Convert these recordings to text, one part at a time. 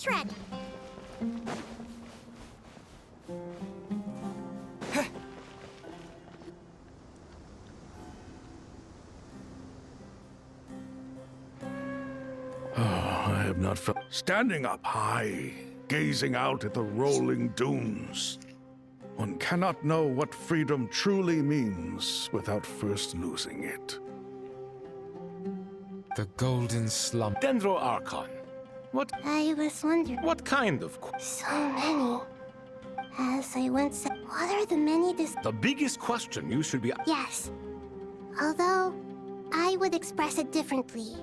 shred. I have not felt... Standing up high, gazing out at the rolling dunes. One cannot know what freedom truly means without first losing it. The golden slump. Dendro Archon. I was wondering. What kind of... So many. As I once said, what are the many The biggest question you should be... Yes. Although, I would express it differently.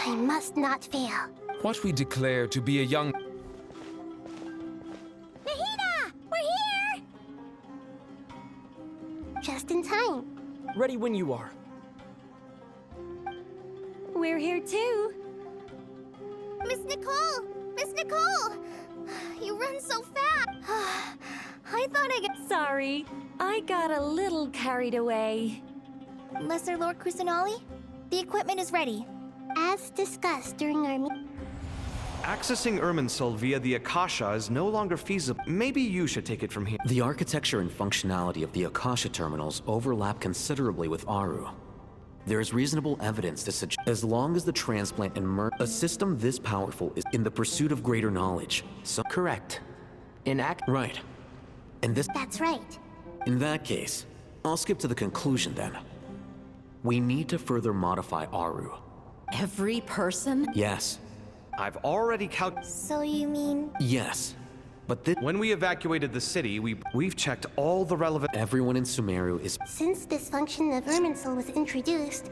I must not fail. What we declare to be a young... Nahida! We're here! Just in time. Ready when you are. We're here too. Miss Nicole! Miss Nicole! You run so fast! I thought I got... Sorry, I got a little carried away. Lesser Lord Kusanali, the equipment is ready. As discussed during our meeting. Accessing Irminsul via the Akasha is no longer feasible. Maybe you should take it from here. The architecture and functionality of the Akasha terminals overlap considerably with Aru. There is reasonable evidence to suggest, as long as the transplant and a system this powerful is in the pursuit of greater knowledge. So correct. Right. And this... That's right. In that case, I'll skip to the conclusion then. We need to further modify Aru. Every person? Yes. I've already calculated. So you mean... Yes. But this... When we evacuated the city, we've checked all the relevant... Everyone in Sumeru is... Since this function of Irminsul was introduced,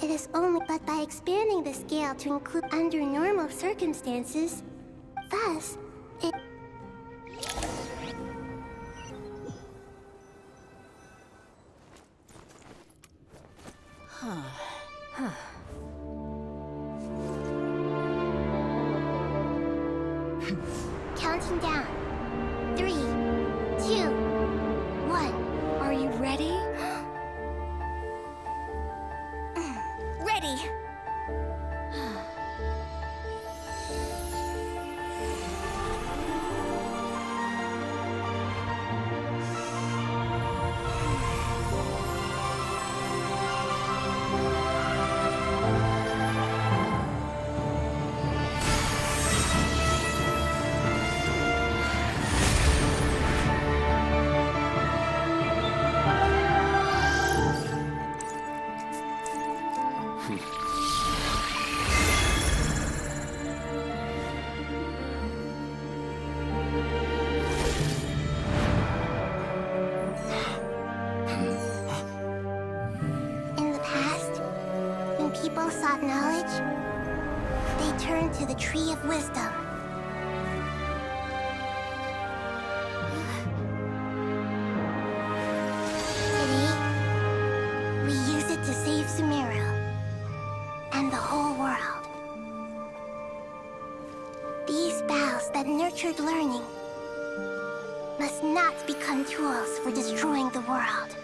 it is only but by expanding the scale to include under normal circumstances, thus, it... Counting down. 3, 2, 1. Are you ready? Ready. People sought knowledge, they turned to the Tree of Wisdom. Today, we use it to save Sumeru and the whole world. These boughs that nurtured learning must not become tools for destroying the world.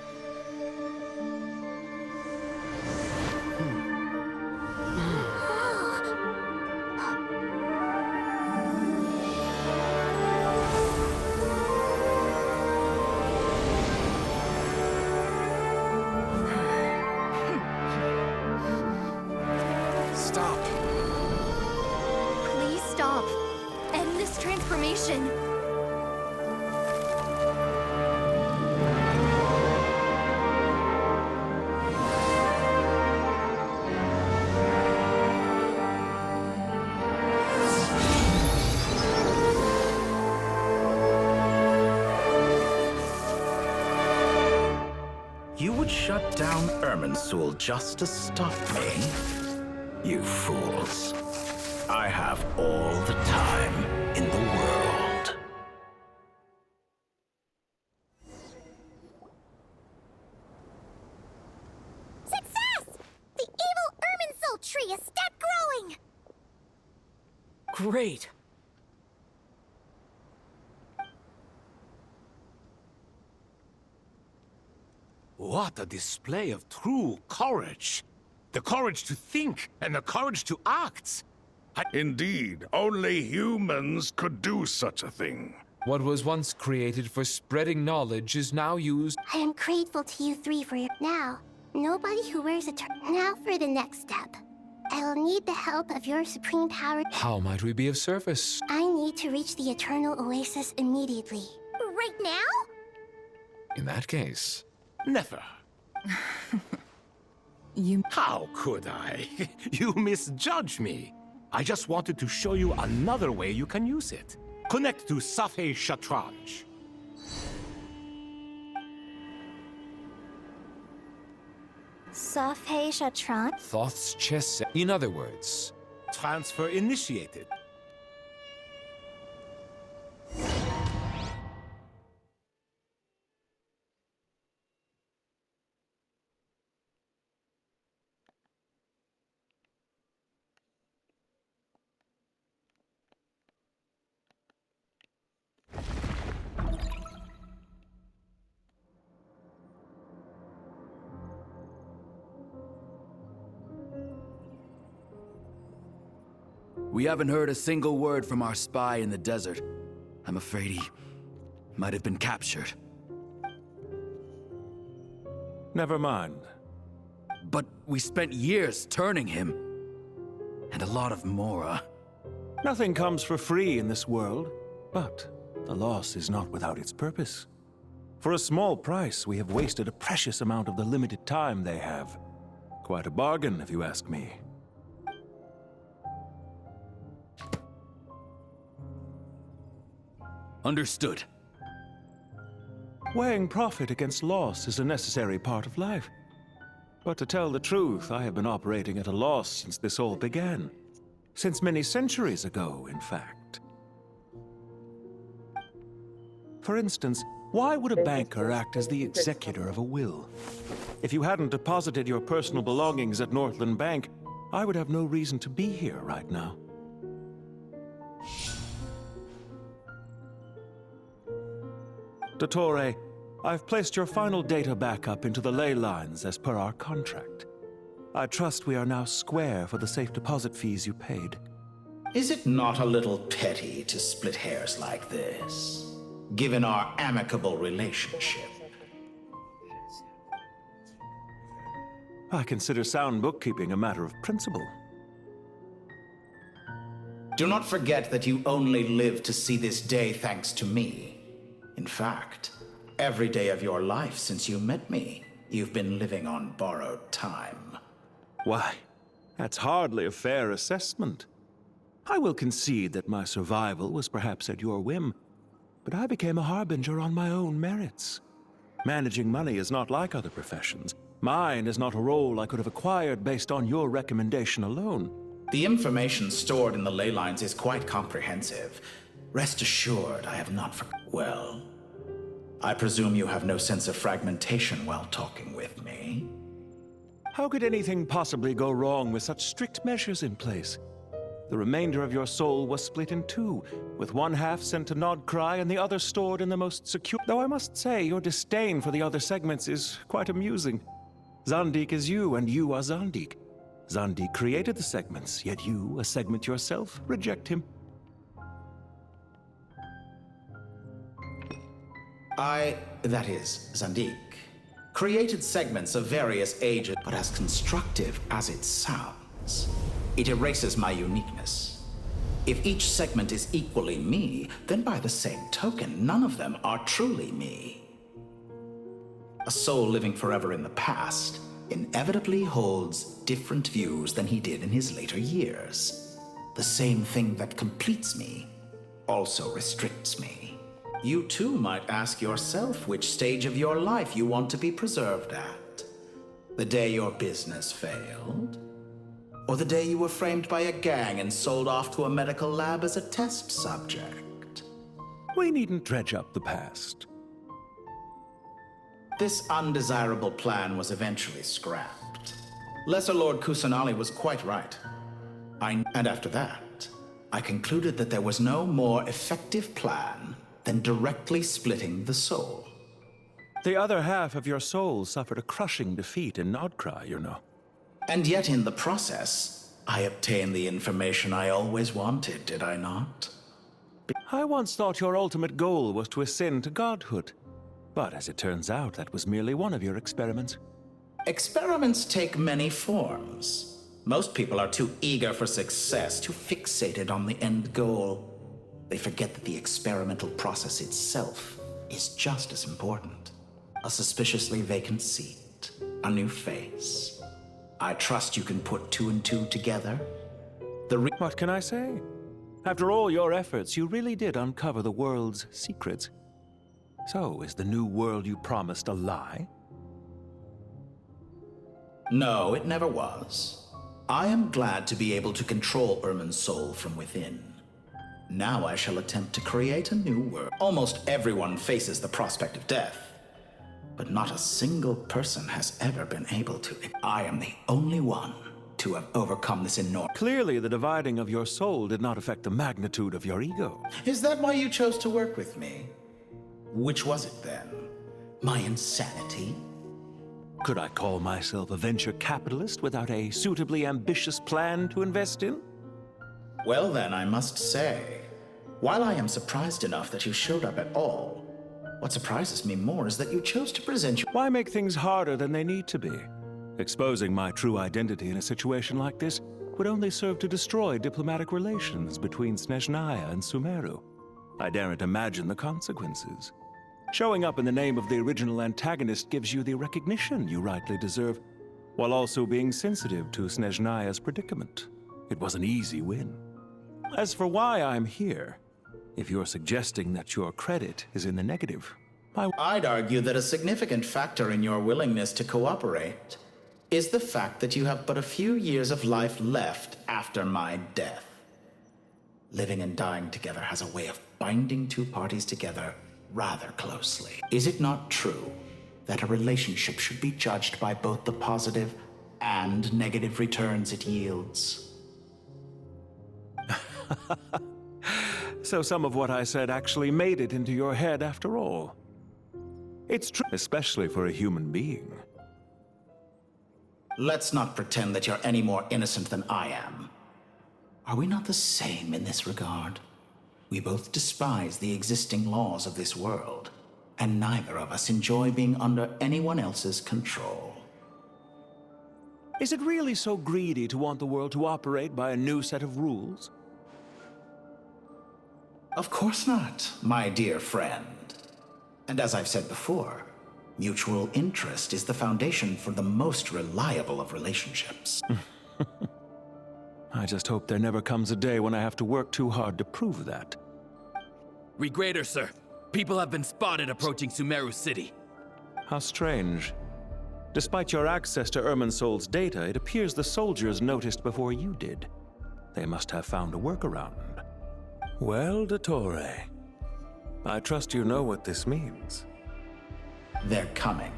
Transformation. You would shut down Irminsul just to stop me? You fools. I have all the time in the world. Success! The evil Irminsul tree is still growing! Great! What a display of true courage. The courage to think and the courage to act. Indeed, only humans could do such a thing. What was once created for spreading knowledge is now used. I am grateful to you three for your... Now, nobody who wears a now for the next step. I will need the help of your supreme power. How might we be of service? I need to reach the Eternal Oasis immediately. Right now? In that case, Never. How could I? You misjudge me. I just wanted to show you another way you can use it. Connect to Safei Shatranj. Safei Shatran? Thoth's chess. In other words, Transfer initiated. We haven't heard a single word from our spy in the desert. I'm afraid he might have been captured. Never mind. But we spent years turning him. And a lot of Mora. Nothing comes for free in this world, but the loss is not without its purpose. For a small price, we have wasted a precious amount of the limited time they have. Quite a bargain, if you ask me. Understood. Weighing profit against loss is a necessary part of life. But to tell the truth, I have been operating at a loss since this all began. Since many centuries ago, in fact. For instance, why would a banker act as the executor of a will? If you hadn't deposited your personal belongings at Northland Bank, I would have no reason to be here right now. Dottore, I've placed your final data backup into the ley lines as per our contract. I trust we are now square for the safe deposit fees you paid. Is it not a little petty to split hairs like this, given our amicable relationship? I consider sound bookkeeping a matter of principle. Do not forget that you only live to see this day thanks to me. In fact, every day of your life since you met me, you've been living on borrowed time. Why, that's hardly a fair assessment. I will concede that my survival was perhaps at your whim, but I became a harbinger on my own merits. Managing money is not like other professions. Mine is not a role I could have acquired based on your recommendation alone. The information stored in the ley lines is quite comprehensive. Rest assured, I have not Well, I presume you have no sense of fragmentation while talking with me. How could anything possibly go wrong with such strict measures in place? The remainder of your soul was split in two, with one half sent to Nodcry and the other stored in the most secure... Though I must say, your disdain for the other segments is quite amusing. Zandik is you, and you are Zandik. Zandik created the segments, yet you, a segment yourself, reject him. That is, Zandik, created segments of various ages, but as constructive as it sounds. It erases my uniqueness. If each segment is equally me, then by the same token, none of them are truly me. A soul living forever in the past inevitably holds different views than he did in his later years. The same thing that completes me also restricts me. You too might ask yourself which stage of your life you want to be preserved at. The day your business failed? Or the day you were framed by a gang and sold off to a medical lab as a test subject? We needn't dredge up the past. This undesirable plan was eventually scrapped. Lesser Lord Kusanali was quite right. And after that, I concluded that there was no more effective plan than directly splitting the soul. The other half of your soul suffered a crushing defeat in Nodcry, you know. And yet in the process, I obtained the information I always wanted, did I not? I once thought your ultimate goal was to ascend to godhood. But as it turns out, that was merely one of your experiments. Experiments take many forms. Most people are too eager for success, too fixated on the end goal. They forget that the experimental process itself is just as important. A suspiciously vacant seat, a new face. I trust you can put two and two together. What can I say? After all your efforts, you really did uncover the world's secrets. So, is the new world you promised a lie? No, it never was. I am glad to be able to control Irmin's soul from within. Now I shall attempt to create a new world. Almost everyone faces the prospect of death, but not a single person has ever been able to. I am the only one to have overcome this enormous... Clearly, the dividing of your soul did not affect the magnitude of your ego. Is that why you chose to work with me? Which was it then? My insanity? Could I call myself a venture capitalist without a suitably ambitious plan to invest in? Well then, I must say, while I am surprised enough that you showed up at all, what surprises me more is that you chose to present your... Why make things harder than they need to be? Exposing my true identity in a situation like this would only serve to destroy diplomatic relations between Snezhnaya and Sumeru. I daren't imagine the consequences. Showing up in the name of the original antagonist gives you the recognition you rightly deserve, while also being sensitive to Snezhnaya's predicament. It was an easy win. As for why I'm here, if you're suggesting that your credit is in the negative, I'd argue that a significant factor in your willingness to cooperate is the fact that you have but a few years of life left after my death. Living and dying together has a way of binding two parties together rather closely. Is it not true that a relationship should be judged by both the positive and negative returns it yields? So some of what I said actually made it into your head after all. It's true, especially for a human being. Let's not pretend that you're any more innocent than I am. Are we not the same in this regard? We both despise the existing laws of this world, and neither of us enjoy being under anyone else's control. Is it really so greedy to want the world to operate by a new set of rules? Of course not, my dear friend. And as I've said before, mutual interest is the foundation for the most reliable of relationships. I just hope there never comes a day when I have to work too hard to prove that. Regrader, sir. People have been spotted approaching Sumeru City. How strange. Despite your access to Irminsol's data, it appears the soldiers noticed before you did. They must have found a workaround. Well, Dottore, I trust you know what this means. They're coming.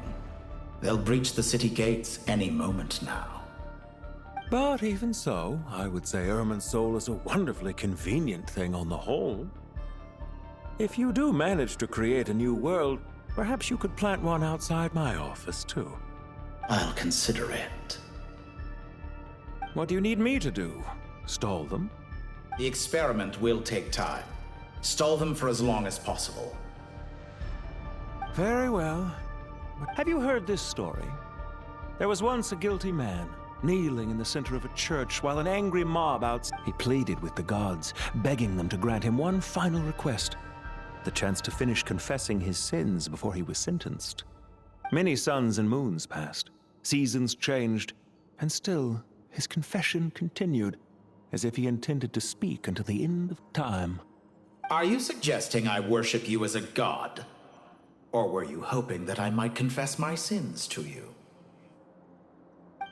They'll breach the city gates any moment now. But even so, I would say Irminsol is a wonderfully convenient thing on the whole. If you do manage to create a new world, perhaps you could plant one outside my office, too. I'll consider it. What do you need me to do? Stall them? The experiment will take time. Stall them for as long as possible. Very well. Have you heard this story? There was once a guilty man, kneeling in the center of a church while an angry mob outside. He pleaded with the gods, begging them to grant him one final request: the chance to finish confessing his sins before he was sentenced. Many suns and moons passed, seasons changed, and still his confession continued, as if he intended to speak until the end of time. Are you suggesting I worship you as a god? Or were you hoping that I might confess my sins to you?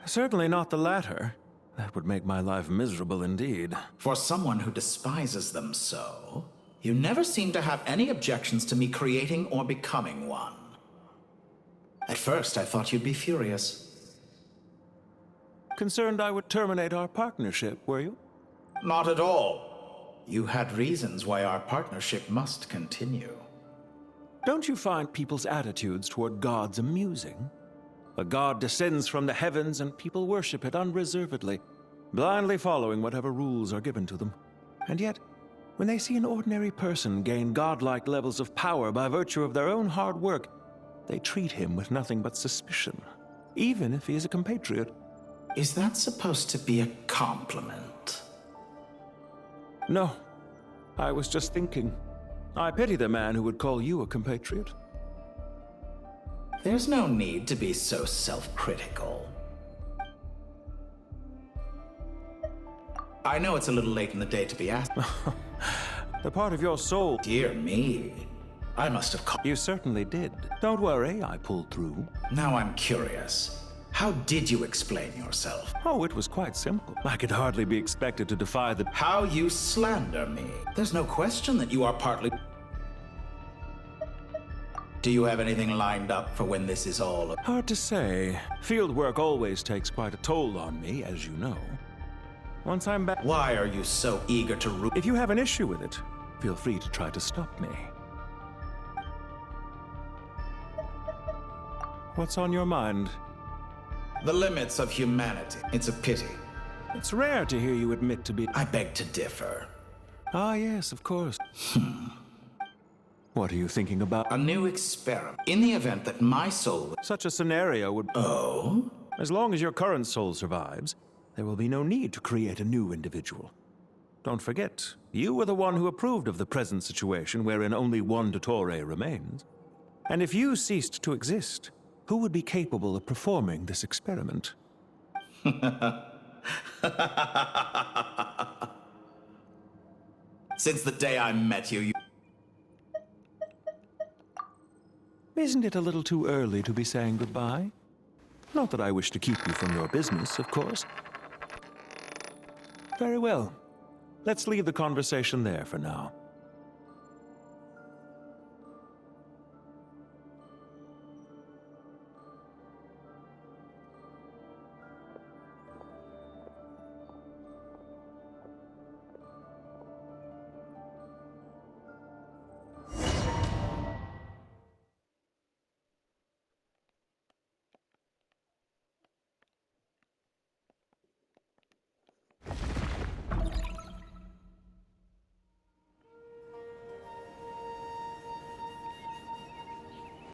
Certainly not the latter. That would make my life miserable indeed. For someone who despises them so, you never seem to have any objections to me creating or becoming one. At first, I thought you'd be furious. Concerned I would terminate our partnership, were you? Not at all. You had reasons why our partnership must continue. Don't you find people's attitudes toward gods amusing? A god descends from the heavens and people worship it unreservedly. blindly following whatever rules are given to them. And yet, when they see an ordinary person gain godlike levels of power by virtue of their own hard work, they treat him with nothing but suspicion, even if he is a compatriot. Is that supposed to be a compliment? No, I was just thinking. I pity the man who would call you a compatriot. There's no need to be so self-critical. I know it's a little late in the day to be asked. The part of your soul... Dear me. I must have called... You certainly did. Don't worry, I pulled through. Now I'm curious. How did you explain yourself? Oh, it was quite simple. I could hardly be expected to defy the... How you slander me. There's no question that you are partly... Do you have anything lined up for when this is all... Hard to say. Field work always takes quite a toll on me, as you know. Once I'm back... Why are you so eager to root... If you have an issue with it, feel free to try to stop me. What's on your mind? The limits of humanity. It's a pity. It's rare to hear you admit to be... I beg to differ. Ah, yes, of course. What are you thinking about? A new experiment. In the event that my soul... Such a scenario would... Oh? As long as your current soul survives, there will be no need to create a new individual. Don't forget, you were the one who approved of the present situation wherein only one Dottore remains. And if you ceased to exist, who would be capable of performing this experiment? Since the day I met you... Isn't it a little too early to be saying goodbye? Not that I wish to keep you from your business, of course. Very well. Let's leave the conversation there for now.